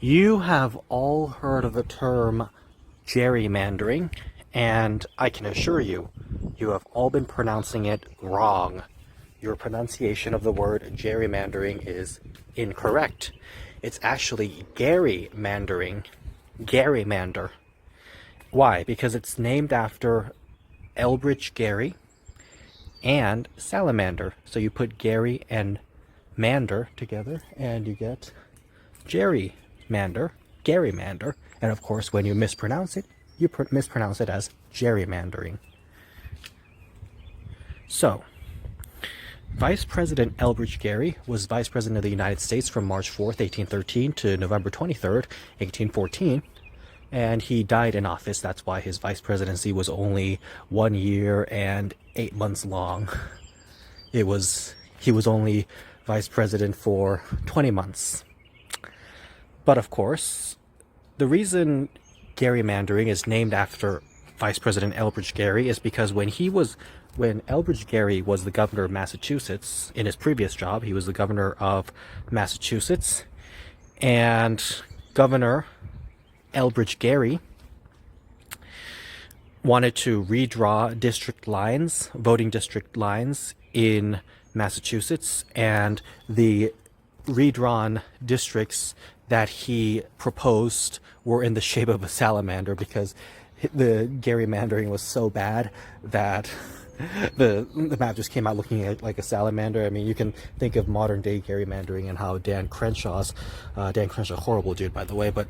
You have all heard of the term gerrymandering, and I can assure you, you have all been pronouncing it wrong. Your pronunciation of the word gerrymandering is incorrect. It's actually gerrymandering. Gerrymander. Why? Because it's named after Elbridge Gerry and salamander. So you put Gerry and mander together and you get gerrymander, gerrymander, and of course when you mispronounce it, you mispronounce it as gerrymandering. So, Vice President Elbridge Gerry was Vice President of the United States from March 4th, 1813 to November 23rd, 1814, and he died in office. That's why his vice presidency was only 1 year and 8 months long. He was only vice president for 20 months. But of course, the reason gerrymandering is named after Vice President Elbridge Gerry is because when Elbridge Gerry was the governor of Massachusetts, in his previous job, he was the governor of Massachusetts, and Governor Elbridge Gerry wanted to redraw district lines, voting district lines in Massachusetts, and the redrawn districts that he proposed were in the shape of a salamander because the gerrymandering was so bad that the map just came out looking like a salamander. I mean, you can think of modern day gerrymandering and how Dan Crenshaw, horrible dude by the way, but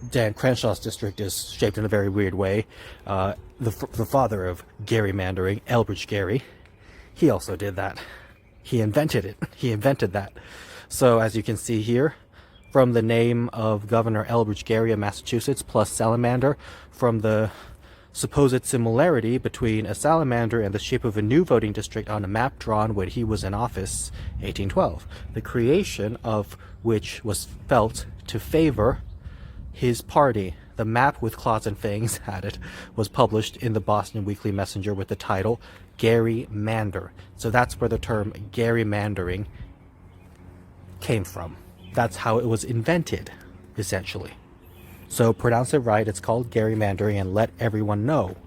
Dan Crenshaw's district is shaped in a very weird way. The father of gerrymandering, Elbridge Gerry, he also did that. He invented it. He invented that. So as you can see here, from the name of Governor Elbridge Gerry of Massachusetts plus salamander, from the supposed similarity between a salamander and the shape of a new voting district on a map drawn when he was in office, 1812, the creation of which was felt to favor his party. The map with claws and fangs added was published in the Boston Weekly Messenger with the title Gerrymander. So that's where the term gerrymandering came from. That's how it was invented, essentially. So pronounce it right, it's called gerrymandering, and let everyone know.